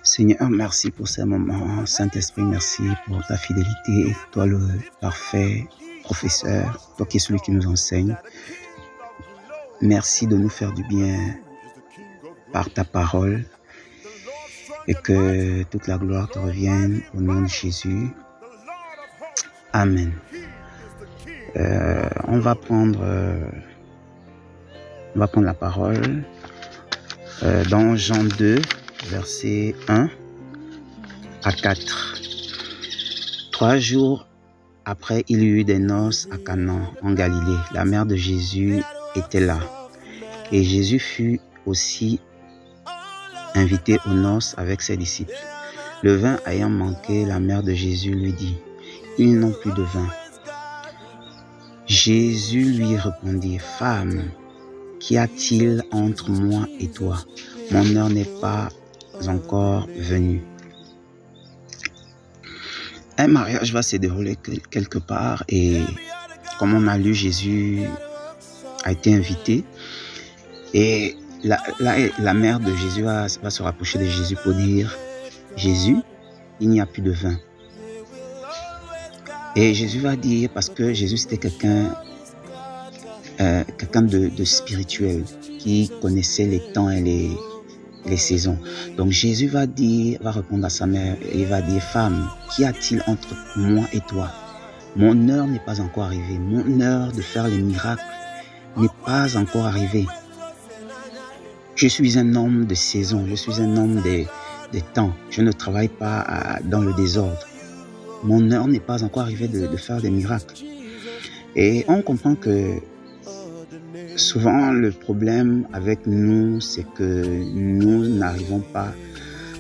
Seigneur, merci pour ces moments. Saint-Esprit, merci pour ta fidélité. Toi, le parfait professeur, toi qui es celui qui nous enseigne. Merci de nous faire du bien par ta parole et que toute la gloire te revienne au nom de Jésus. Amen. On va prendre la parole dans Jean 2, versets 1 à 4. 3 jours après, il y eut des noces à Cana, en Galilée. La mère de Jésus était là. Et Jésus fut aussi invité aux noces avec ses disciples. Le vin ayant manqué, la mère de Jésus lui dit, « Ils n'ont plus de vin. » Jésus lui répondit, « Femme, qu'y a-t-il entre moi et toi? Mon heure n'est pas encore venue. » Un mariage va se dérouler quelque part et comme on a lu, Jésus a été invité et la mère de Jésus va se rapprocher de Jésus pour dire, « Jésus, il n'y a plus de vin. » Et Jésus va dire, parce que Jésus c'était quelqu'un de spirituel qui connaissait les temps et les saisons. Donc Jésus va répondre à sa mère et il va dire, « Femme, qu'y a-t-il entre moi et toi? Mon heure n'est pas encore arrivée. Mon heure de faire les miracles n'est pas encore arrivée. Je suis un homme de saison, je suis un homme des temps. Je ne travaille pas dans le désordre. Mon heure n'est pas encore arrivée de faire des miracles. » Et on comprend que souvent, le problème avec nous, c'est que nous n'arrivons pas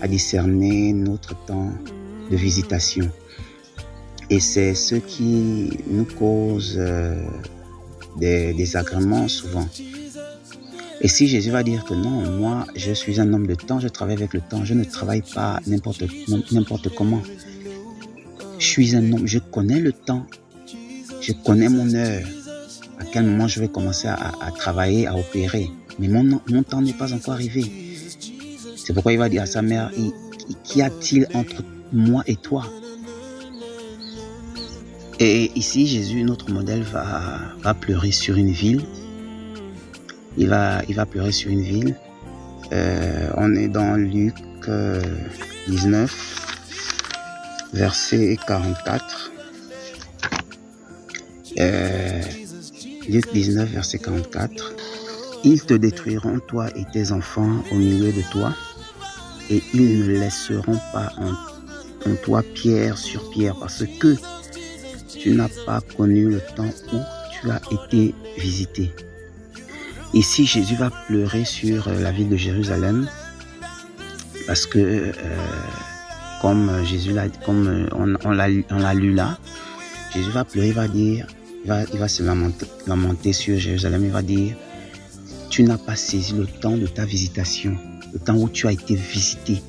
à discerner notre temps de visitation. Et c'est ce qui nous cause des désagréments souvent. Et si Jésus va dire que non, moi, je suis un homme de temps, je travaille avec le temps, je ne travaille pas n'importe comment. Je suis un homme, je connais le temps, je connais mon heure. À quel moment je vais commencer à travailler, à opérer. Mais mon temps n'est pas encore arrivé. C'est pourquoi il va dire à sa mère, « Qu'y a-t-il entre moi et toi ?» Et ici, Jésus, notre modèle, va pleurer sur une ville. Il va pleurer sur une ville. On est dans Luc 19, verset 44. Luc 19, verset 44. « Ils te détruiront, toi et tes enfants, au milieu de toi, et ils ne laisseront pas en toi pierre sur pierre, parce que tu n'as pas connu le temps où tu as été visité. » Ici, Jésus va pleurer sur la ville de Jérusalem, parce que, comme on l'a lu là, Jésus va pleurer, il va se lamenter sur Jérusalem, il va dire, « Tu n'as pas saisi le temps de ta visitation, le temps où tu as été visité.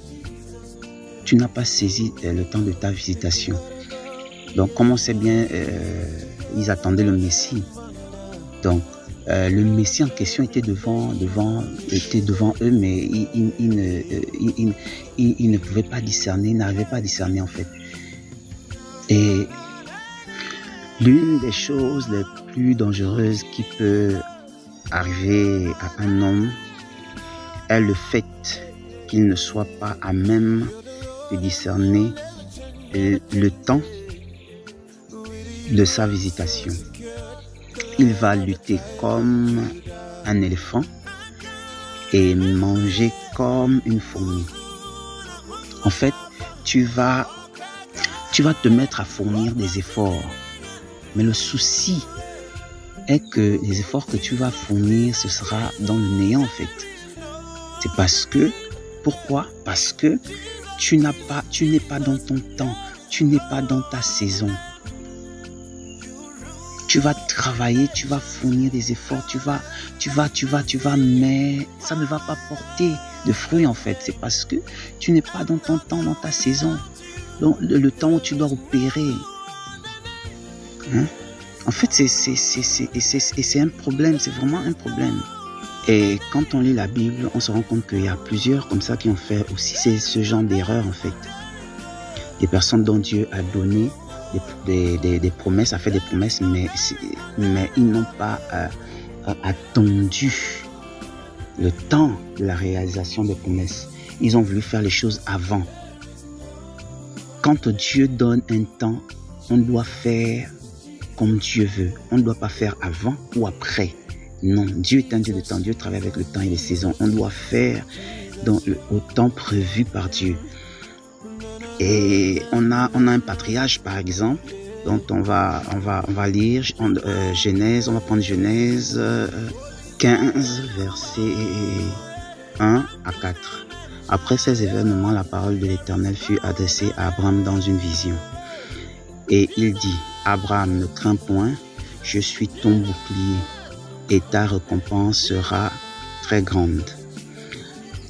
Tu n'as pas saisi le temps de ta visitation. » Donc, comme on sait bien, ils attendaient le Messie. Donc, le Messie en question était devant eux, mais ils ne pouvaient pas discerner, ils n'arrivaient pas à discerner en fait. Et l'une des choses les plus dangereuses qui peut arriver à un homme est le fait qu'il ne soit pas à même de discerner le temps de sa visitation. Il va lutter comme un éléphant et manger comme une fourmi. En fait, tu vas te mettre à fournir des efforts. Mais le souci est que les efforts que tu vas fournir, ce sera dans le néant en fait. C'est parce que, pourquoi? Parce que tu n'es pas dans ton temps, tu n'es pas dans ta saison. Tu vas travailler, tu vas fournir des efforts, tu vas, mais ça ne va pas porter de fruits en fait. C'est parce que tu n'es pas dans ton temps, dans ta saison. Donc, le temps où tu dois opérer. Hein? En fait, c'est un problème, c'est vraiment un problème. Et quand on lit la Bible, on se rend compte qu'il y a plusieurs comme ça qui ont fait aussi ce genre d'erreur en fait. Des personnes dont Dieu a donné des promesses, a fait des promesses, mais ils n'ont pas attendu le temps de la réalisation des promesses. Ils ont voulu faire les choses avant. Quand Dieu donne un temps, on doit faire comme Dieu veut. On ne doit pas faire avant ou après. Non, Dieu est un Dieu de temps. Dieu travaille avec le temps et les saisons. On doit faire au temps prévu par Dieu. Et on a un patriarche, par exemple, dont on va lire Genèse. On va prendre Genèse 15, versets 1 à 4. Après ces événements, la parole de l'Éternel fut adressée à Abraham dans une vision. Et il dit, Abraham, ne crains point, je suis ton bouclier, et ta récompense sera très grande.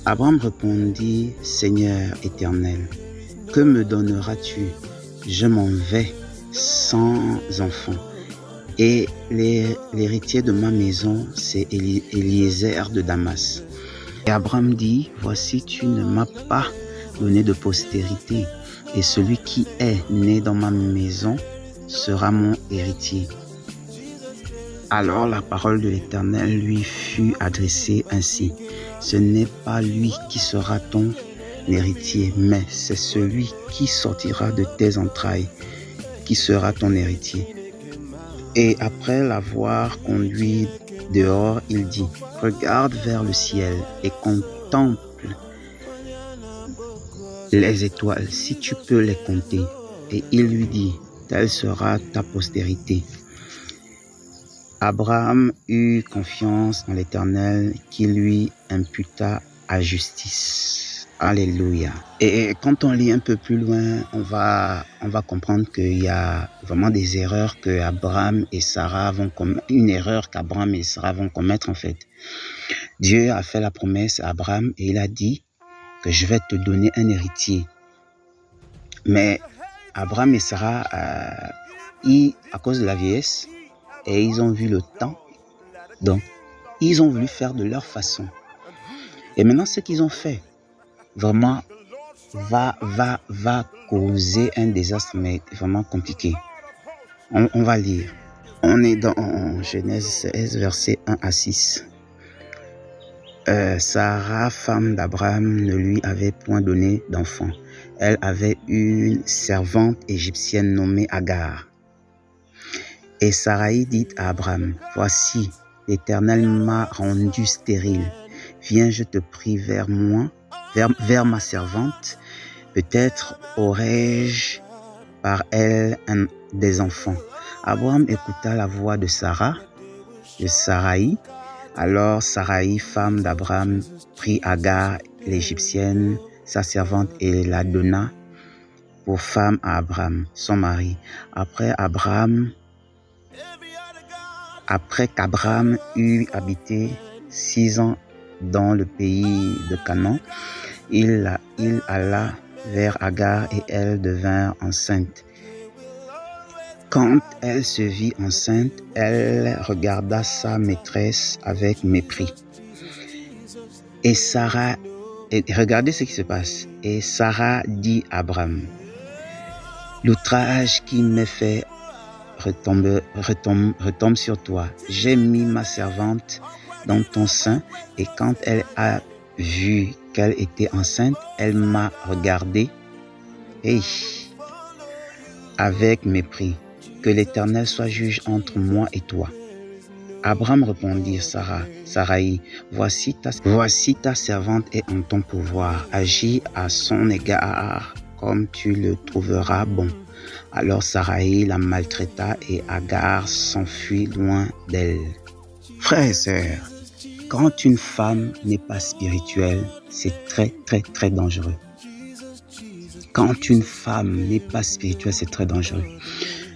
Abraham répondit, Seigneur éternel, que me donneras-tu? Je m'en vais sans enfant. Et l'héritier de ma maison, c'est Eliezer de Damas. Et Abraham dit, voici, tu ne m'as pas donné de postérité, et celui qui est né dans ma maison sera mon héritier. Alors la parole de l'Éternel lui fut adressée ainsi, ce n'est pas lui qui sera ton héritier, mais c'est celui qui sortira de tes entrailles qui sera ton héritier. Et après l'avoir conduit dehors, il dit, regarde vers le ciel et contemple les étoiles, si tu peux les compter. Et il lui dit, telle sera ta postérité. Abraham eut confiance en l'Éternel qui lui imputa à justice. Alléluia. Et quand on lit un peu plus loin, on va comprendre qu'il y a vraiment des erreurs que Abraham et Sarah vont commettre. Une erreur qu'Abraham et Sarah vont commettre en fait. Dieu a fait la promesse à Abraham et il a dit que je vais te donner un héritier. Mais Abraham et Sarah, à cause de la vieillesse, et ils ont vu le temps, donc ils ont voulu faire de leur façon. Et maintenant, ce qu'ils ont fait, vraiment, va causer un désastre, mais vraiment compliqué. On va lire. On est dans Genèse 16, versets 1 à 6. Sarah, femme d'Abraham, ne lui avait point donné d'enfant. Elle avait une servante égyptienne nommée Agar. Et Sarai dit à Abraham, voici, l'Éternel m'a rendu stérile. Viens, je te prie vers ma servante. Peut-être aurai-je par elle des enfants. Abraham écouta la voix de Sarai. Alors Sarai, femme d'Abraham, prit Agar, l'Égyptienne, sa servante, et la donna pour femme à Abraham, son mari. Après qu'Abraham eut habité 6 ans dans le pays de Canaan, il alla vers Agar et elle devint enceinte. Quand elle se vit enceinte, elle regarda sa maîtresse avec mépris. Et regardez ce qui se passe. Et Sarah dit à Abraham, l'outrage qui m'est fait retombe sur toi. J'ai mis ma servante dans ton sein, et quand elle a vu qu'elle était enceinte, elle m'a regardé avec mépris. Que l'Éternel soit juge entre moi et toi. Abraham répondit Sarai, voici ta servante est en ton pouvoir. Agis à son égard comme tu le trouveras bon. Alors Sarai la maltraita et Agar s'enfuit loin d'elle. Frères et sœurs, quand une femme n'est pas spirituelle, c'est très très très dangereux. Quand une femme n'est pas spirituelle, c'est très dangereux.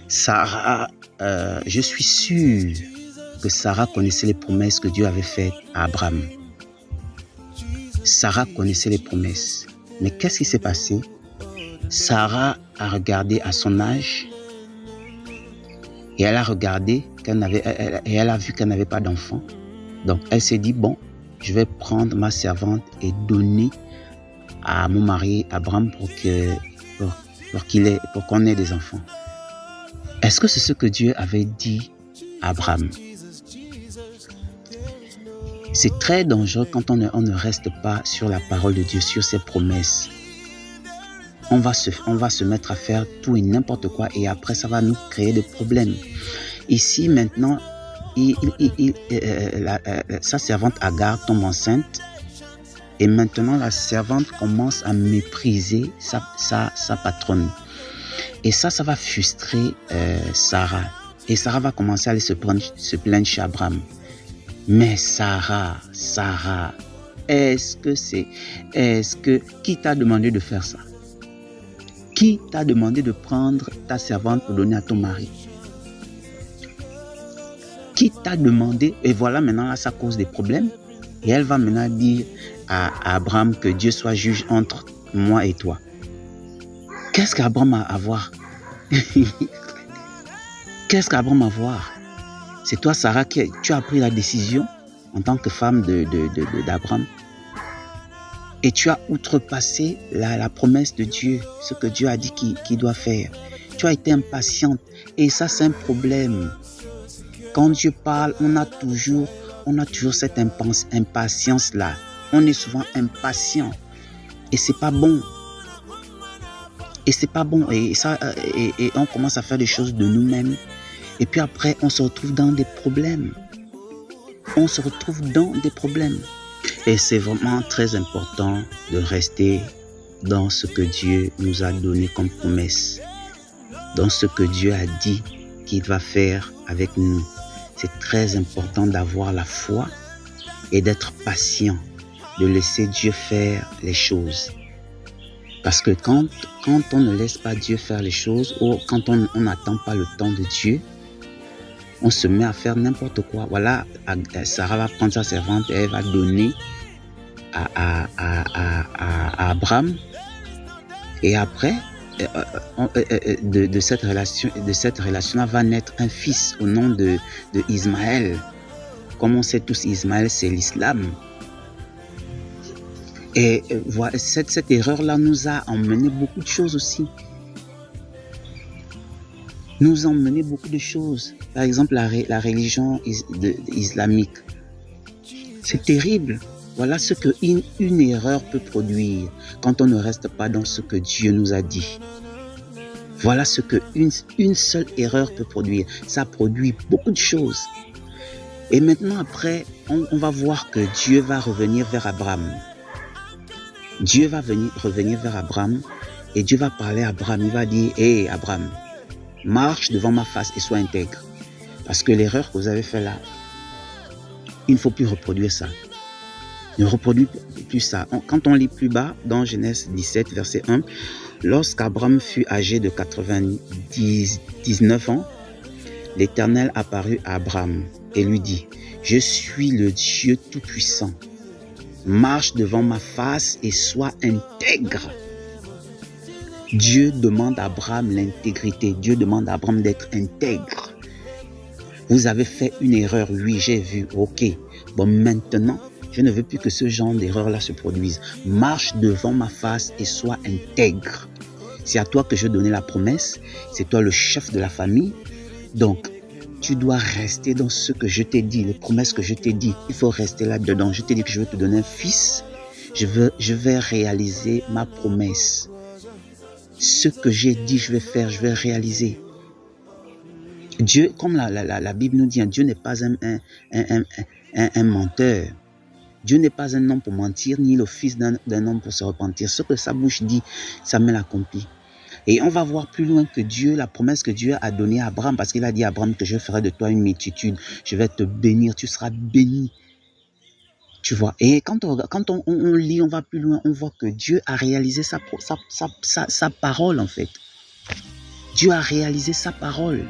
Sarah, je suis sûr que Sarah connaissait les promesses que Dieu avait faites à Abraham. Sarah connaissait les promesses. Mais qu'est-ce qui s'est passé? Sarah a regardé à son âge et elle a regardé elle a vu qu'elle n'avait pas d'enfant. Donc, elle s'est dit, bon, je vais prendre ma servante et donner à mon mari Abraham pour qu'on ait des enfants. Est-ce que c'est ce que Dieu avait dit à Abraham? C'est très dangereux quand on ne reste pas sur la parole de Dieu, sur ses promesses. On va se mettre à faire tout et n'importe quoi et après ça va nous créer des problèmes. Ici maintenant, sa servante Agar tombe enceinte et maintenant la servante commence à mépriser sa patronne. Et ça va frustrer Sarah. Et Sarah va commencer à aller se plaindre chez Abraham. Mais Sarah, qui t'a demandé de faire ça? Qui t'a demandé de prendre ta servante pour donner à ton mari? Qui t'a demandé? Et voilà, maintenant, là, ça cause des problèmes. Et elle va maintenant dire à Abraham que Dieu soit juge entre moi et toi. Qu'est-ce qu'Abraham a à voir? Qu'est-ce qu'Abraham a à voir? C'est toi, Sarah, tu as pris la décision en tant que femme d'Abraham. Et tu as outrepassé la promesse de Dieu, ce que Dieu a dit qu'il doit faire. Tu as été impatiente. Et ça, c'est un problème. Quand Dieu parle, on a toujours cette impatience-là. On est souvent impatient. Et c'est pas bon. Et c'est pas bon. Et on commence à faire des choses de nous-mêmes. Et puis après, on se retrouve dans des problèmes. Et c'est vraiment très important de rester dans ce que Dieu nous a donné comme promesse. Dans ce que Dieu a dit qu'il va faire avec nous. C'est très important d'avoir la foi et d'être patient. De laisser Dieu faire les choses. Parce que quand on ne laisse pas Dieu faire les choses, ou quand on n'attend pas le temps de Dieu, on se met à faire n'importe quoi. Voilà, Sarah va prendre sa servante et elle va donner à Abraham. Et après, de cette relation va naître un fils au nom de Ismaël. Comme on sait tous, Ismaël, c'est l'islam. Et voilà, cette erreur-là nous a emmené beaucoup de choses aussi. Nous a emmené beaucoup de choses. Par exemple, la religion islamique. C'est terrible. Voilà ce qu'une erreur peut produire quand on ne reste pas dans ce que Dieu nous a dit. Voilà ce qu'une seule erreur peut produire. Ça produit beaucoup de choses. Et maintenant, après, on va voir que Dieu va revenir vers Abraham. Dieu va revenir vers Abraham et Dieu va parler à Abraham. Il va dire, hé Abraham, marche devant ma face et sois intègre. Parce que l'erreur que vous avez faite là, il ne faut plus reproduire ça. Ne reproduis plus ça. Quand on lit plus bas, dans Genèse 17, verset 1, lorsqu'Abraham fut âgé de 99 ans, l'Éternel apparut à Abraham et lui dit, je suis le Dieu Tout-Puissant. Marche devant ma face et sois intègre. Dieu demande à Abraham l'intégrité. Dieu demande à Abraham d'être intègre. Vous avez fait une erreur, oui, j'ai vu, ok. Bon, maintenant, je ne veux plus que ce genre d'erreur-là se produise. Marche devant ma face et sois intègre. C'est à toi que je donnais la promesse. C'est toi le chef de la famille. Donc, tu dois rester dans ce que je t'ai dit, les promesses que je t'ai dit. Il faut rester là-dedans. Je t'ai dit que je vais te donner un fils. Je vais réaliser ma promesse. Ce que j'ai dit, je vais faire, je vais réaliser. Dieu, comme la Bible nous dit, Dieu n'est pas un menteur. Dieu n'est pas un homme pour mentir, ni le fils d'un homme pour se repentir. Ce que sa bouche dit, sa main l'accomplit. Et on va voir plus loin que Dieu, la promesse que Dieu a donnée à Abraham, parce qu'il a dit à Abraham que je ferai de toi une multitude, je vais te bénir, tu seras béni. Tu vois, et quand on lit, on va plus loin, on voit que Dieu a réalisé sa parole en fait. Dieu a réalisé sa parole.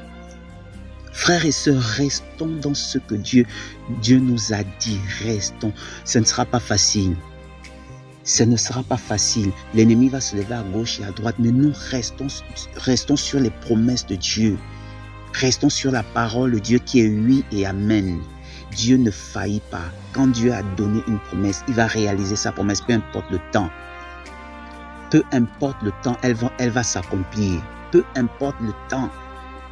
Frères et sœurs, restons dans ce que Dieu nous a dit, restons. Ce ne sera pas facile. Ce ne sera pas facile. L'ennemi va se lever à gauche et à droite, mais nous restons sur les promesses de Dieu. Restons sur la parole de Dieu qui est oui et amen. Dieu ne faillit pas. Quand Dieu a donné une promesse, il va réaliser sa promesse, peu importe le temps. Peu importe le temps, elle va s'accomplir. Peu importe le temps,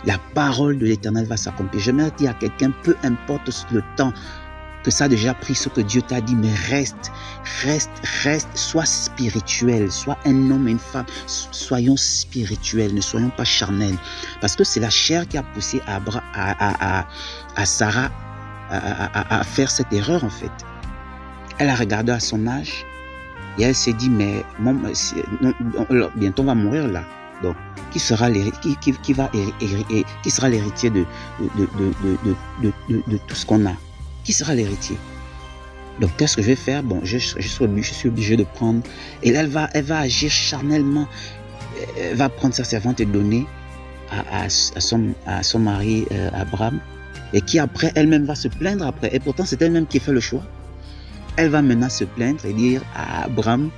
la parole de l'Éternel va s'accomplir. Je vais dire à quelqu'un, peu importe le temps que ça a déjà pris ce que Dieu t'a dit, mais reste, sois spirituel, sois un homme et une femme, soyons spirituels, ne soyons pas charnels. Parce que c'est la chair qui a poussé à Sarah à faire cette erreur en fait. Elle a regardé à son âge et elle s'est dit, mais bientôt on va mourir là. Donc, qui sera l'héritier de tout ce qu'on a? Qui sera l'héritier? Donc, qu'est-ce que je vais faire? Bon, je suis obligé de prendre. Et là, elle va agir charnellement. Elle va prendre sa servante et donner à son mari Abraham. Et qui après, elle-même va se plaindre après. Et pourtant, c'est elle-même qui fait le choix. Elle va maintenant se plaindre et dire à Abraham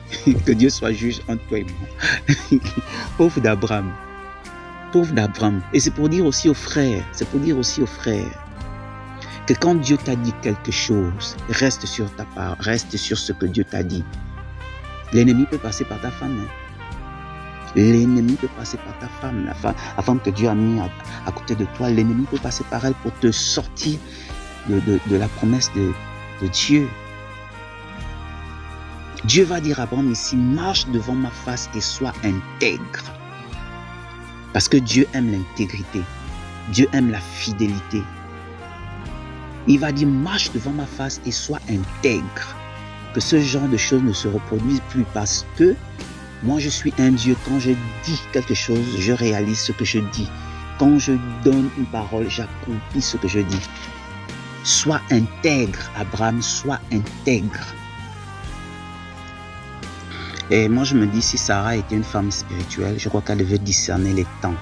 que Dieu soit juge entre toi et moi. Pauvre d'Abraham. Pauvre d'Abraham. Et c'est pour dire aussi aux frères. Que quand Dieu t'a dit quelque chose, reste sur ta part, reste sur ce que Dieu t'a dit. L'ennemi peut passer par ta femme. Hein. L'ennemi peut passer par ta femme. La femme que Dieu a mis à côté de toi, l'ennemi peut passer par elle pour te sortir de la promesse de Dieu. Dieu va dire à Abraham ici, marche devant ma face et sois intègre. Parce que Dieu aime l'intégrité. Dieu aime la fidélité. Il va dire, marche devant ma face et sois intègre. Que ce genre de choses ne se reproduisent plus parce que moi je suis un Dieu. Quand je dis quelque chose, je réalise ce que je dis. Quand je donne une parole, j'accomplis ce que je dis. Sois intègre, Abraham, sois intègre. Et moi je me dis, si Sarah était une femme spirituelle, je crois qu'elle devait discerner les temps.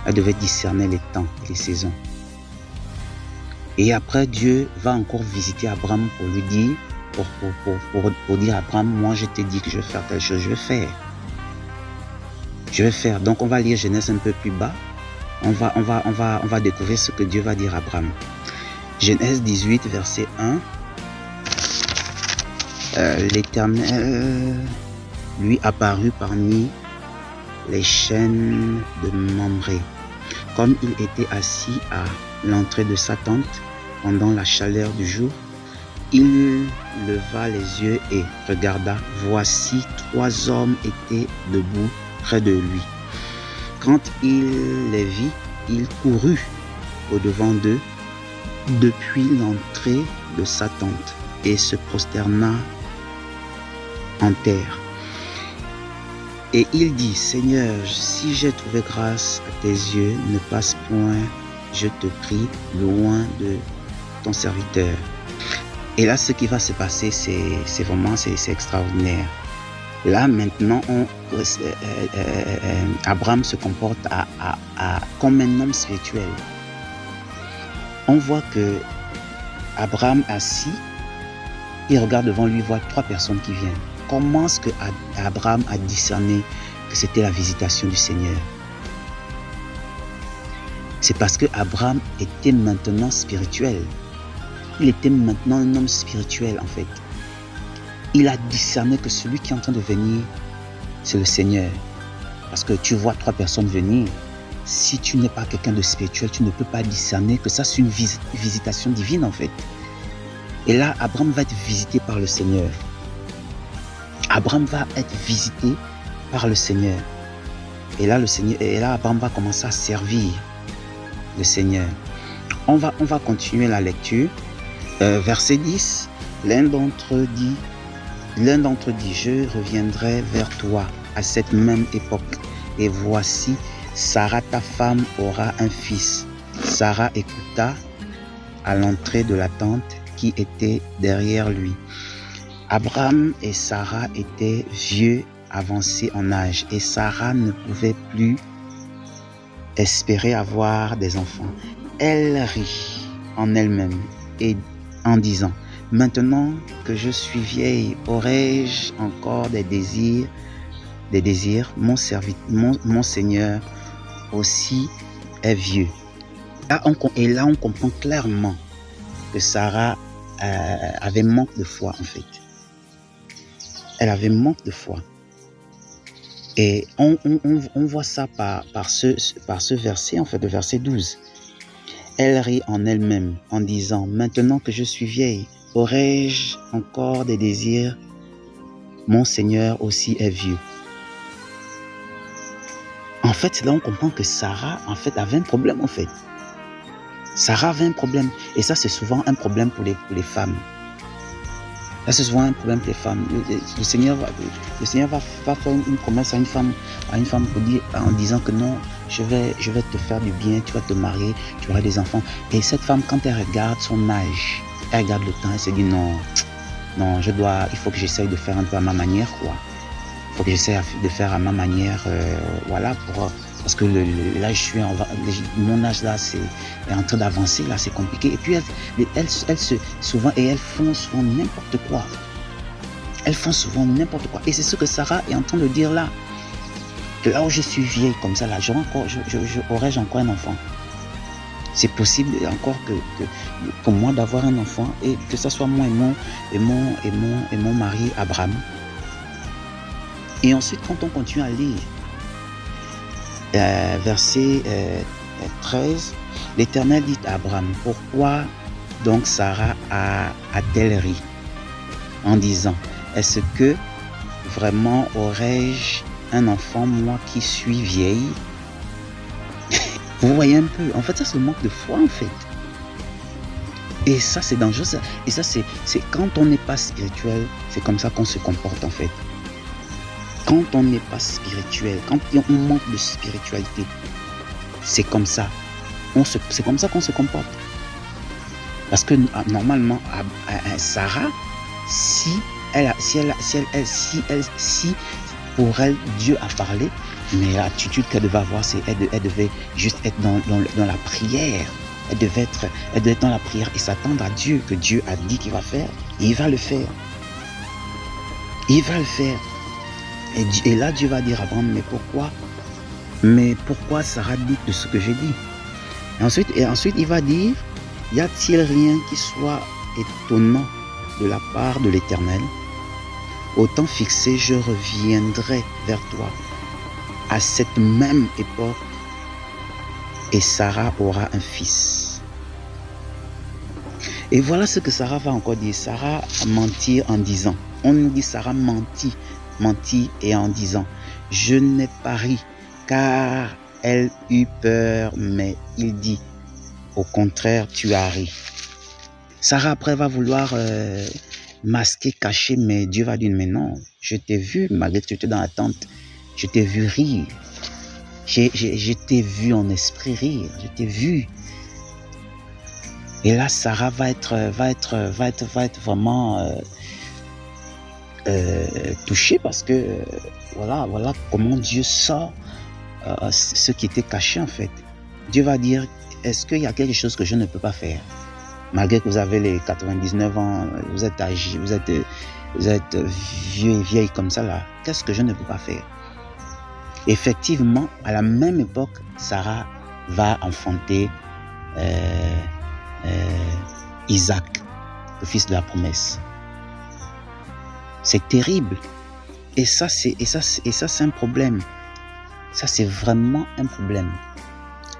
Elle devait discerner les temps et les saisons. Et après, Dieu va encore visiter Abraham pour lui dire, pour dire à Abraham, moi je t'ai dit que je vais faire telle chose, je vais faire. Donc on va lire Genèse un peu plus bas. On va découvrir ce que Dieu va dire à Abraham. Genèse 18, verset 1. L'Éternel lui apparut parmi les chênes de Mamré. Comme il était assis à l'entrée de sa tente pendant la chaleur du jour, il leva les yeux et regarda. Voici 3 hommes étaient debout près de lui. Quand il les vit, il courut au-devant d'eux depuis l'entrée de sa tente et se prosterna en terre. Et il dit, Seigneur, si j'ai trouvé grâce à tes yeux, ne passe point, je te prie, loin de ton serviteur. Et là, ce qui va se passer, c'est vraiment extraordinaire. Là, maintenant, Abraham se comporte comme un homme spirituel. On voit que Abraham assis, il regarde devant lui, voit 3 personnes qui viennent. Comment est-ce que Abraham a discerné que c'était la visitation du Seigneur? C'est parce que Abraham était maintenant spirituel. Il était maintenant un homme spirituel en fait. Il a discerné que celui qui est en train de venir, c'est le Seigneur. Parce que tu vois 3 personnes venir. Si tu n'es pas quelqu'un de spirituel, tu ne peux pas discerner que ça c'est une visitation divine en fait. Et là, Abraham va être visité par le Seigneur. Abraham va être visité par le Seigneur. Et là, Abraham va commencer à servir le Seigneur. On va continuer la lecture. Verset 10. L'un d'entre eux dit, je reviendrai vers toi à cette même époque. Et voici, Sarah, ta femme, aura un fils. Sarah écouta à l'entrée de la tente qui était derrière lui. Abraham et Sarah étaient vieux, avancés en âge, et Sarah ne pouvait plus espérer avoir des enfants. Elle rit en elle-même et en disant, maintenant que je suis vieille, aurai-je encore des désirs? Mon Seigneur aussi est vieux. Là, on comprend clairement que Sarah avait manque de foi en fait. Elle avait manque de foi. Et on voit ça par ce verset, en fait, le verset 12. Elle rit en elle-même en disant, maintenant que je suis vieille, aurais-je encore des désirs? Mon Seigneur aussi est vieux. En fait, c'est là on comprend que Sarah, en fait, avait un problème, en fait. Sarah avait un problème. Et ça, c'est souvent un problème pour les femmes. Là, c'est souvent un problème pour les femmes. Le Seigneur va faire une promesse à une femme pour dire, en disant que non, je vais te faire du bien, tu vas te marier, tu auras des enfants. Et cette femme, quand elle regarde son âge, elle regarde le temps, elle se dit non, il faut que j'essaye de faire un peu à ma manière, quoi. Il faut que j'essaye de faire à ma manière, voilà, parce que là, mon âge là, est en train d'avancer, là, c'est compliqué. Et puis, elles font souvent n'importe quoi. Elles font souvent n'importe quoi. Et c'est ce que Sarah est en train de dire là. Que là où je suis vieille comme ça, là, aurais-je encore un enfant? C'est possible encore que moi d'avoir un enfant et que ce soit moi et mon mari Abraham. Et ensuite, quand on continue à lire, verset 13, l'Éternel dit à Abraham, pourquoi donc Sarah a-t-elle ri en disant, est-ce que vraiment aurais-je un enfant, moi qui suis vieille? Vous voyez un peu, en fait ça c'est le manque de foi en fait. Et ça c'est dangereux, et ça c'est quand on n'est pas spirituel, c'est comme ça qu'on se comporte en fait. Quand on n'est pas spirituel, quand on manque de spiritualité, c'est comme ça. C'est comme ça qu'on se comporte. Parce que normalement, Sarah, si pour elle, Dieu a parlé, mais l'attitude qu'elle devait avoir, c'est elle devait juste être dans la prière. Elle devait être dans la prière et s'attendre à Dieu, que Dieu a dit qu'il va faire. Et il va le faire. Il va le faire. Et là, Dieu va dire à Abraham, mais pourquoi Sarah doute de ce que j'ai dit? Et ensuite, il va dire, y a-t-il rien qui soit étonnant de la part de l'Éternel? Au temps fixé, je reviendrai vers toi à cette même époque et Sarah aura un fils. Et voilà ce que Sarah va encore dire. Sarah a menti en disant, on nous dit Sarah menti et en disant, je n'ai pas ri car elle eut peur, mais il dit, au contraire, tu as ri. Sarah après va vouloir masquer, cacher, mais Dieu va dire, mais non, je t'ai vu, malgré que tu étais dans la tente, je t'ai vu rire. Je t'ai vu en esprit rire, je t'ai vu. Et là, Sarah va être vraiment touchée parce que voilà comment Dieu sort ce qui était caché en fait. Dieu va dire, est-ce qu'il y a quelque chose que je ne peux pas faire? Malgré que vous avez les 99 ans, vous êtes âgé, vous êtes vieux et vieille comme ça là, qu'est-ce que je ne peux pas faire? Effectivement, à la même époque, Sarah va enfanter Isaac, le fils de la promesse. C'est terrible. Et ça, c'est un problème. Ça, c'est vraiment un problème.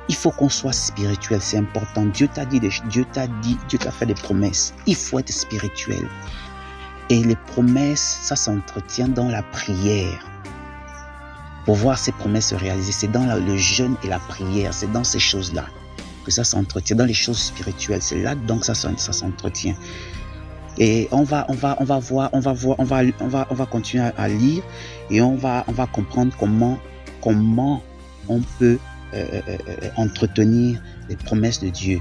Il faut qu'on soit spirituel, c'est important. Dieu t'a fait des promesses. Il faut être spirituel. Et les promesses, ça s'entretient dans la prière. Pour voir ces promesses se réaliser, c'est dans le jeûne et la prière, c'est dans ces choses-là que ça s'entretient, dans les choses spirituelles, c'est là-dedans que ça s'entretient. Et on va continuer à lire et on va comprendre comment on peut entretenir les promesses de Dieu.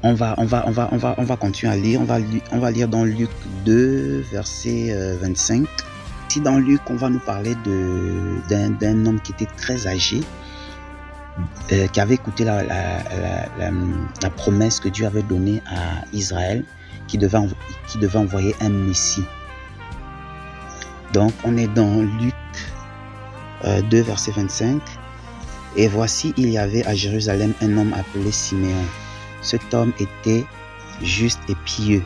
On va continuer à lire. On va lire dans Luc 2, verset 25. Ici dans Luc, on va nous parler d'un homme qui était très âgé, qui avait écouté la promesse que Dieu avait donnée à Israël, qui devait envoyer un Messie. Donc, on est dans Luc 2, verset 25. Et voici, il y avait à Jérusalem un homme appelé Siméon. Cet homme était juste et pieux.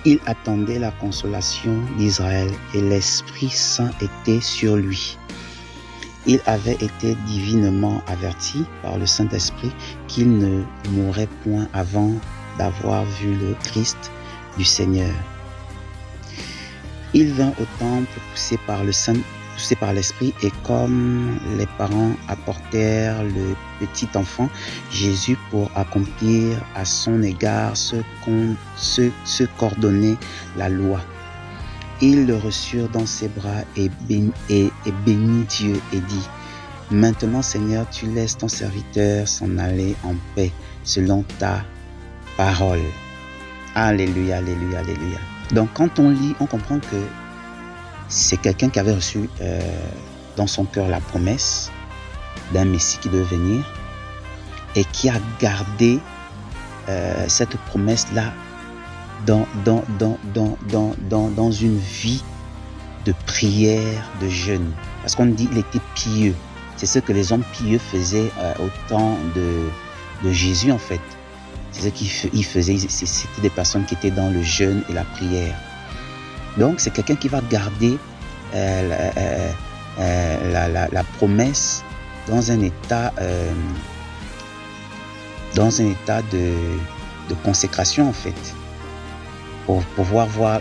Il attendait la consolation d'Israël et l'Esprit Saint était sur lui. Il avait été divinement averti par le Saint-Esprit qu'il ne mourrait point avant d'avoir vu le Christ du Seigneur. Il vint au temple poussé par l'Esprit et comme les parents apportèrent le petit enfant Jésus pour accomplir à son égard ce qu'ordonnait la loi. Ils le reçurent dans ses bras et bénit Dieu et dit: Maintenant, Seigneur, tu laisses ton serviteur s'en aller en paix selon ta parole. Alléluia, alléluia, alléluia. Donc, quand on lit, on comprend que c'est quelqu'un qui avait reçu dans son cœur la promesse d'un Messie qui devait venir et qui a gardé cette promesse-là dans une vie de prière, de jeûne. Parce qu'on dit qu'il était pieux. C'est ce que les hommes pieux faisaient au temps de Jésus en fait. C'est ce qu'ils faisaient. C'était des personnes qui étaient dans le jeûne et la prière. Donc c'est quelqu'un qui va garder la promesse dans un état de consécration en fait. Pour pouvoir voir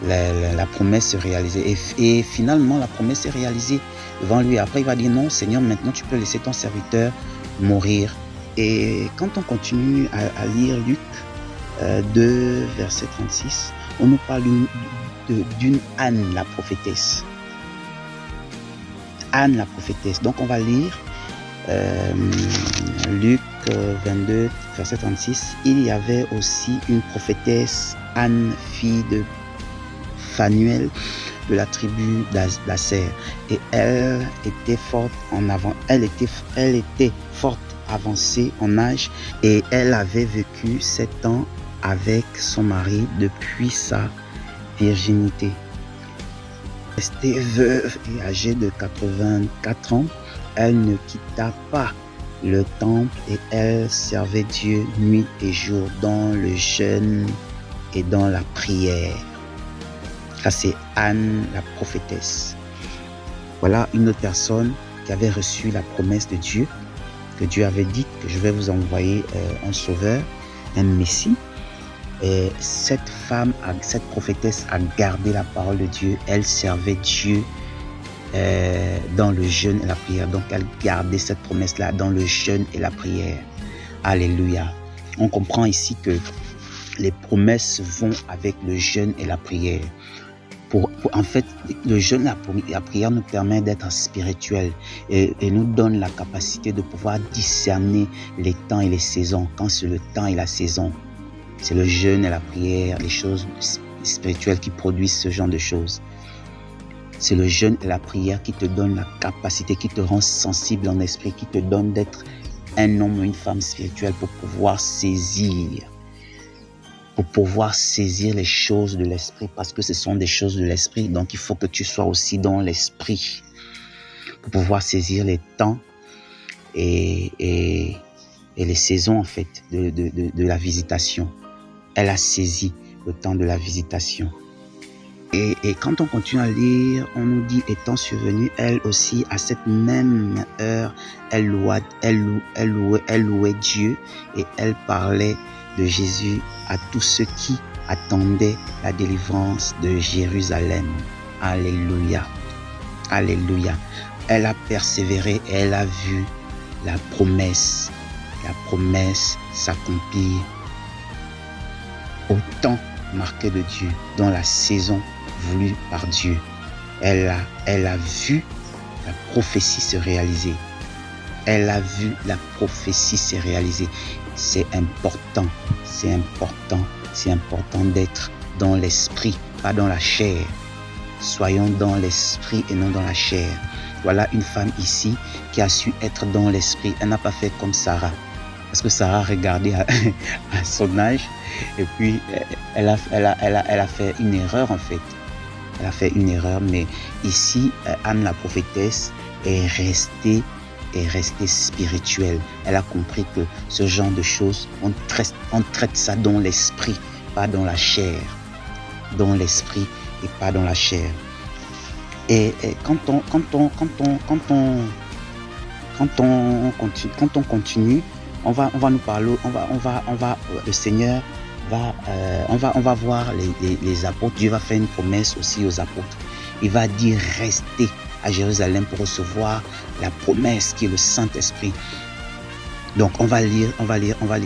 la promesse se réaliser. Et finalement, la promesse s'est réalisée devant lui. Après, il va dire: non, Seigneur, maintenant tu peux laisser ton serviteur mourir. Et quand on continue à lire Luc 2, verset 36, on nous parle d'une Anne, la prophétesse. Anne, la prophétesse. Donc, on va lire Luc 22, verset 36. Il y avait aussi une prophétesse, Anne, fille de Phanuel, de la tribu d'Aser, et elle était forte avancée en âge, et elle avait vécu 7 ans avec son mari depuis sa virginité. Restée veuve et âgée de 84 ans, elle ne quitta pas le temple et elle servait Dieu nuit et jour dans le jeûne et dans la prière. Ça, c'est Anne, la prophétesse. Voilà une autre personne qui avait reçu la promesse de Dieu, que Dieu avait dit que je vais vous envoyer un sauveur, un Messie. Et cette femme, cette prophétesse a gardé la parole de Dieu. Elle servait Dieu dans le jeûne et la prière. Donc, elle gardait cette promesse-là dans le jeûne et la prière. Alléluia. On comprend ici que les promesses vont avec le jeûne et la prière. En fait, le jeûne et la prière nous permet d'être spirituels et nous donne la capacité de pouvoir discerner les temps et les saisons. Quand c'est le temps et la saison, c'est le jeûne et la prière, les choses spirituelles qui produisent ce genre de choses. C'est le jeûne et la prière qui te donne la capacité, qui te rend sensible en esprit, qui te donne d'être un homme ou une femme spirituelle pour pouvoir saisir les choses de l'esprit, parce que ce sont des choses de l'esprit. Donc, il faut que tu sois aussi dans l'esprit pour pouvoir saisir les temps et les saisons, en fait, de la visitation. Elle a saisi le temps de la visitation. Et quand on continue à lire, on nous dit, étant survenue, elle aussi, à cette même heure, elle louait Dieu et elle parlait de Jésus à tous ceux qui attendaient la délivrance de Jérusalem. Alléluia. Alléluia. Elle a persévéré et elle a vu la promesse s'accomplir au temps marqué de Dieu, dans la saison voulue par Dieu. Elle a vu la prophétie se réaliser. Elle a vu la prophétie se réaliser. C'est important d'être dans l'esprit, pas dans la chair. Soyons dans l'esprit et non dans la chair. Voilà une femme ici qui a su être dans l'esprit. Elle n'a pas fait comme Sarah. Parce que Sarah regardait à son âge et puis elle a fait une erreur en fait. Elle a fait une erreur, mais ici, Anne la prophétesse est restée est restée spirituelle. Elle a compris que ce genre de choses, on traite ça dans l'esprit, pas dans la chair. Dans l'esprit et pas dans la chair. Et quand on continue, on va nous parler, le Seigneur va, on va voir les apôtres. Dieu va faire une promesse aussi aux apôtres. Il va dire restez à Jérusalem pour recevoir la promesse qui est le Saint-Esprit. Donc on va lire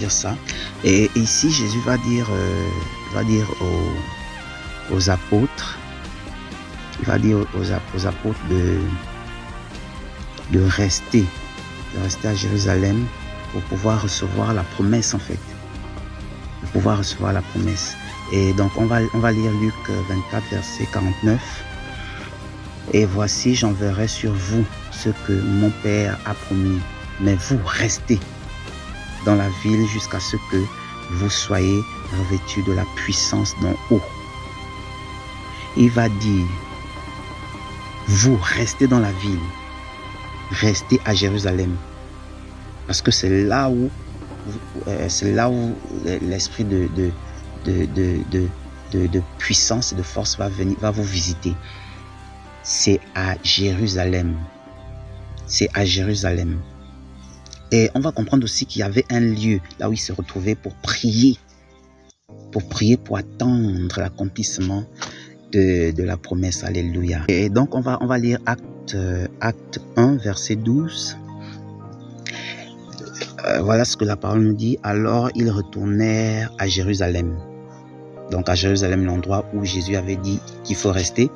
ça. Et ici Jésus va dire aux apôtres, il va dire aux apôtres de rester à Jérusalem pour pouvoir recevoir la promesse en fait. Pour pouvoir recevoir la promesse. Et donc on va lire Luc 24 verset 49. Et voici, j'enverrai sur vous ce que mon Père a promis. Mais vous restez dans la ville jusqu'à ce que vous soyez revêtus de la puissance d'en haut. Il va dire, vous restez dans la ville, restez à Jérusalem. Parce que c'est là où l'esprit de puissance et de force va vous visiter. C'est à Jérusalem. C'est à Jérusalem. Et on va comprendre aussi qu'il y avait un lieu là où il se retrouvait pour prier, pour attendre l'accomplissement de la promesse. Alléluia. Et donc on va lire Acte 1, verset 12. Voilà ce que la parole nous dit. Alors ils retournèrent à Jérusalem. Donc à Jérusalem, l'endroit où Jésus avait dit qu'il faut rester.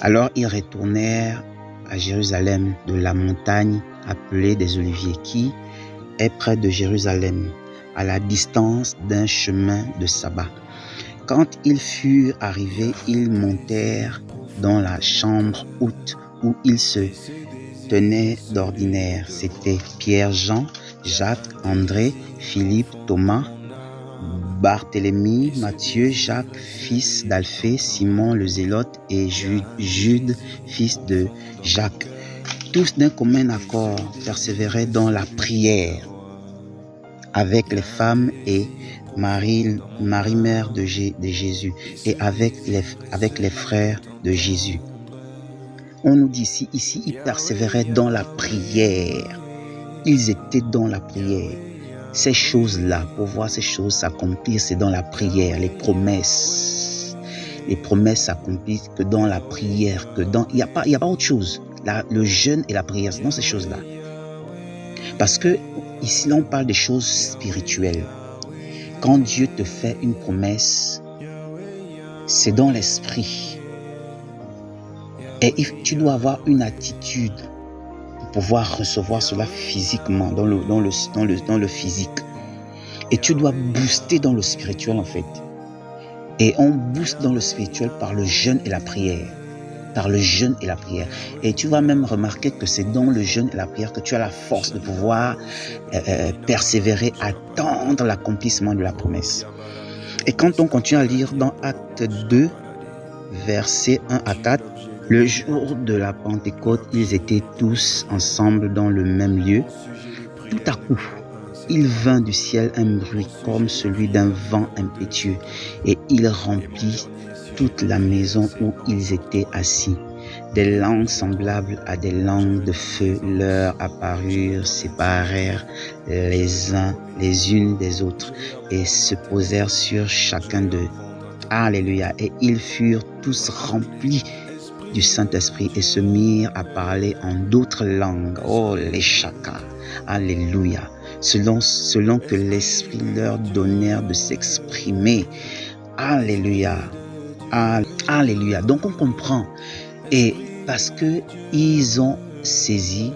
Alors ils retournèrent à Jérusalem de la montagne appelée des Oliviers, qui est près de Jérusalem, à la distance d'un chemin de sabbat. Quand ils furent arrivés, ils montèrent dans la chambre haute où ils se tenaient d'ordinaire. C'était Pierre, Jean, Jacques, André, Philippe, Thomas, Barthélemy, Matthieu, Jacques, fils d'Alphée, Simon le Zélote et Jude, fils de Jacques. Tous d'un commun accord persévéraient dans la prière avec les femmes et Marie mère de Jésus et avec les frères de Jésus. On nous dit ici, ils persévéraient dans la prière. Ils étaient dans la prière. Ces choses-là, pour voir ces choses s'accomplir, c'est dans la prière. Les promesses s'accomplissent que dans la prière. Il n'y a pas autre chose. Le jeûne et la prière, c'est dans ces choses-là. Parce que ici, là, on parle des choses spirituelles. Quand Dieu te fait une promesse, c'est dans l'esprit. Et tu dois avoir une attitude pour pouvoir recevoir cela physiquement, dans le physique. Et tu dois booster dans le spirituel en fait. Et on booste dans le spirituel par le jeûne et la prière. Par le jeûne et la prière. Et tu vas même remarquer que c'est dans le jeûne et la prière que tu as la force de pouvoir persévérer, attendre l'accomplissement de la promesse. Et quand on continue à lire dans Acte 2, versets 1 à 4, le jour de la Pentecôte, ils étaient tous ensemble dans le même lieu. Tout à coup, il vint du ciel un bruit comme celui d'un vent impétueux et il remplit toute la maison où ils étaient assis. Des langues semblables à des langues de feu leur apparurent, séparèrent les uns les unes des autres et se posèrent sur chacun d'eux. Alléluia. Et ils furent tous remplis du Saint-Esprit et se mirent à parler en d'autres langues. Oh, les chakas. Alléluia. Selon que l'Esprit leur donnait de s'exprimer. Alléluia. Alléluia. Donc on comprend. Et parce que ils ont saisi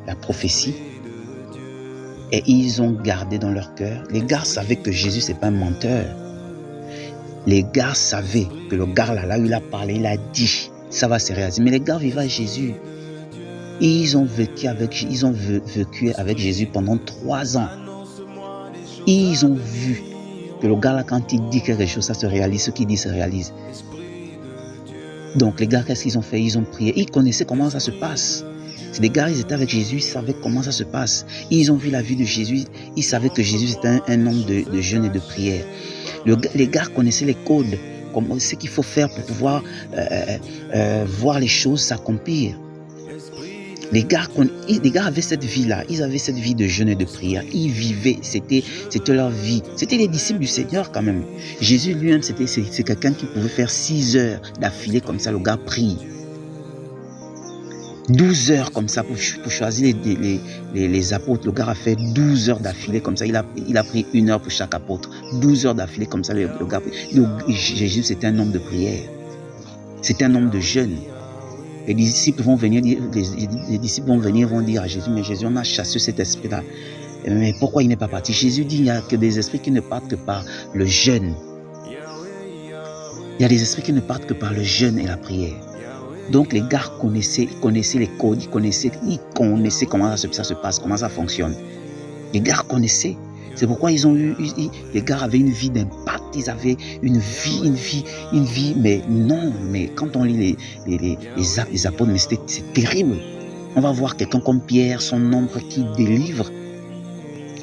la prophétie et ils ont gardé dans leur cœur. Les gars savaient que Jésus c'est pas un menteur. Les gars savaient que le gars là où il a parlé, il a dit, ça va se réaliser. Mais les gars vivaient à Jésus. Ils ont vécu avec Jésus pendant 3 ans. Ils ont vu que le gars là, quand il dit quelque chose, ça se réalise. Ce qu'il dit se réalise. Donc les gars, qu'est-ce qu'ils ont fait? Ils ont prié. Ils connaissaient comment ça se passe. C'est des gars, ils étaient avec Jésus, ils savaient comment ça se passe. Ils ont vu la vie de Jésus, ils savaient que Jésus était un homme de jeûne et de prière. Les gars connaissaient les codes, ce qu'il faut faire pour pouvoir voir les choses s'accomplir. Les gars avaient cette vie-là, ils avaient cette vie de jeûne et de prière. Ils vivaient, c'était leur vie. C'était les disciples du Seigneur quand même. Jésus lui-même, c'est quelqu'un qui pouvait faire 6 heures d'affilée comme ça, le gars prie. 12 heures comme ça pour choisir les apôtres. Le gars a fait 12 heures d'affilée comme ça. Il a pris 1 heure pour chaque apôtre. 12 heures d'affilée comme ça, le gars. Jésus, c'était un homme de prière. C'était un homme de jeûne. Les disciples vont venir vont dire à Jésus, mais Jésus, on a chassé cet esprit-là. Mais pourquoi il n'est pas parti? Jésus dit, il n'y a que des esprits qui ne partent que par le jeûne. Il y a des esprits qui ne partent que par le jeûne et la prière. Donc les gars connaissaient les codes, ils connaissaient comment ça se passe, comment ça fonctionne. Les gars connaissaient. C'est pourquoi les gars avaient une vie d'impact, ils avaient une vie, mais quand on lit les actes des apôtres, c'est terrible. On va voir quelqu'un comme Pierre, son ombre qui délivre,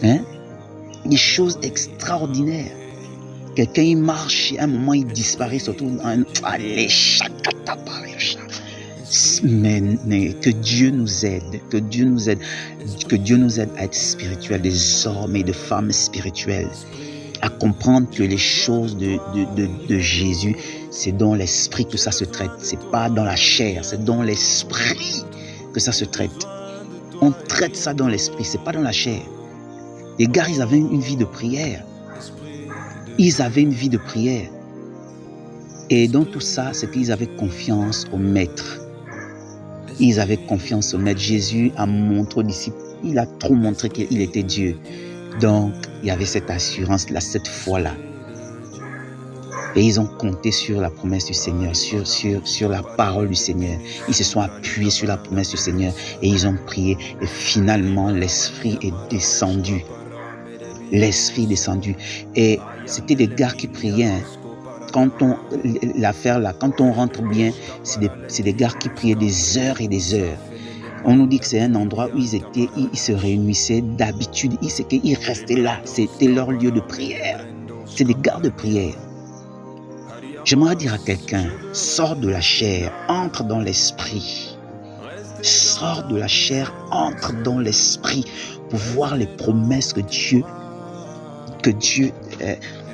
des choses extraordinaires. Quelqu'un, il marche, à un moment, il disparaît, surtout, mais que Dieu nous aide, que Dieu nous aide à être spirituels, des hommes et de femmes spirituelles, à comprendre que les choses de Jésus, c'est dans l'esprit que ça se traite, c'est pas dans la chair, c'est dans l'esprit que ça se traite. On traite ça dans l'esprit, c'est pas dans la chair. Les gars, ils avaient une vie de prière. Ils avaient une vie de prière. Et dans tout ça, c'est qu'ils avaient confiance au Maître. Ils avaient confiance au Maître. Jésus a montré aux disciples, il a trop montré qu'il était Dieu. Donc, il y avait cette assurance-là, cette foi-là. Et ils ont compté sur la promesse du Seigneur, sur la parole du Seigneur. Ils se sont appuyés sur la promesse du Seigneur et ils ont prié. Et finalement, l'Esprit est descendu. L'Esprit est descendu. Et c'était des gars qui priaient. Quand on rentre bien, c'est des gars qui priaient des heures et des heures. On nous dit que c'est un endroit où ils se réunissaient d'habitude. Ils restaient là. C'était leur lieu de prière. C'est des gars de prière. J'aimerais dire à quelqu'un, sors de la chair, entre dans l'esprit. Sors de la chair, entre dans l'esprit pour voir les promesses que Dieu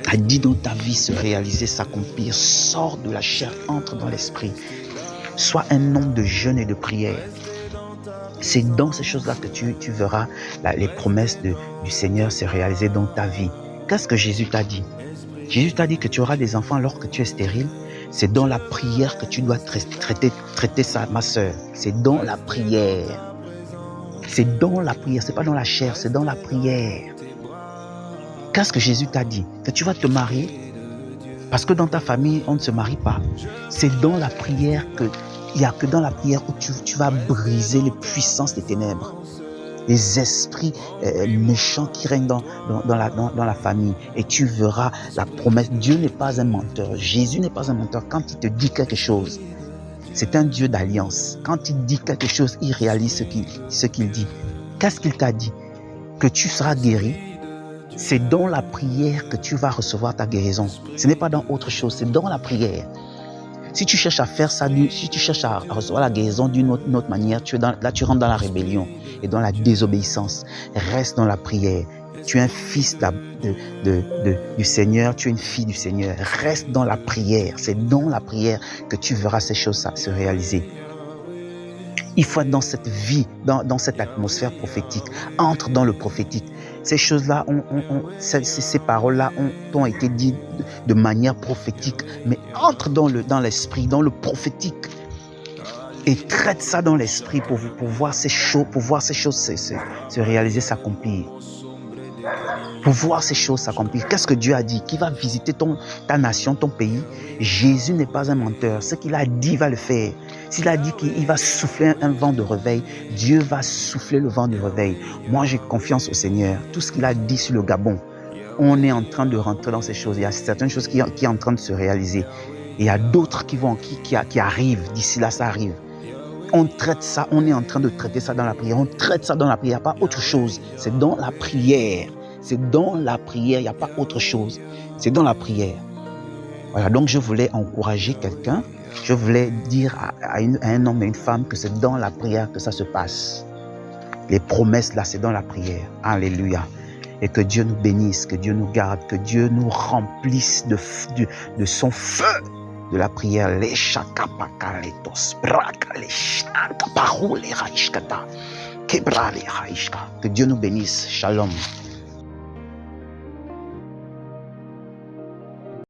a dit dans ta vie se réaliser, s'accomplir. Sors de la chair, entre dans l'esprit. Sois un homme de jeûne et de prière. C'est dans ces choses-là que tu verras les promesses du Seigneur se réaliser dans ta vie. Qu'est-ce que Jésus t'a dit? Jésus t'a dit que tu auras des enfants alors que tu es stérile. C'est dans la prière que tu dois traiter ça, ma soeur. C'est dans la prière. C'est dans la prière, c'est pas dans la chair, c'est dans la prière. Qu'est-ce que Jésus t'a dit? Que tu vas te marier? Parce que dans ta famille, on ne se marie pas. C'est dans la prière il n'y a que dans la prière où tu vas briser les puissances des ténèbres. Les esprits méchants qui règnent dans la famille. Et tu verras la promesse. Dieu n'est pas un menteur. Jésus n'est pas un menteur. Quand il te dit quelque chose, c'est un Dieu d'alliance. Quand il dit quelque chose, il réalise ce qu'il dit. Qu'est-ce qu'il t'a dit? Que tu seras guéri. C'est dans la prière que tu vas recevoir ta guérison. Ce n'est pas dans autre chose, c'est dans la prière. Si tu cherches à faire ça, si tu cherches à recevoir la guérison d'une autre manière, là tu rentres dans la rébellion et dans la désobéissance. Reste dans la prière. Tu es un fils du Seigneur, tu es une fille du Seigneur. Reste dans la prière. C'est dans la prière que tu verras ces choses se réaliser. Il faut être dans cette vie, dans cette atmosphère prophétique. Entre dans le prophétique. Ces choses-là, ces paroles-là ont été dites de manière prophétique. Mais entre dans l'esprit, dans le prophétique. Et traite ça dans l'esprit pour voir ces choses, se réaliser, s'accomplir. Pour voir ces choses s'accomplir. Qu'est-ce que Dieu a dit? Qui va visiter ta nation, ton pays? Jésus n'est pas un menteur. Ce qu'il a dit, il va le faire. S'il a dit qu'il va souffler un vent de réveil, Dieu va souffler le vent de réveil. Moi, j'ai confiance au Seigneur. Tout ce qu'il a dit sur le Gabon, on est en train de rentrer dans ces choses. Il y a certaines choses qui sont en train de se réaliser. Et il y a d'autres qui arrivent. D'ici là, ça arrive. On traite ça, on est en train de traiter ça dans la prière. On traite ça dans la prière, pas autre chose. C'est dans la prière. C'est dans la prière, il n'y a pas autre chose. C'est dans la prière. Voilà, donc je voulais encourager quelqu'un. Je voulais dire à un homme et une femme que c'est dans la prière que ça se passe. Les promesses là, c'est dans la prière. Alléluia. Et que Dieu nous bénisse, que Dieu nous garde, que Dieu nous remplisse de son feu de la prière. Que Dieu nous bénisse. Shalom.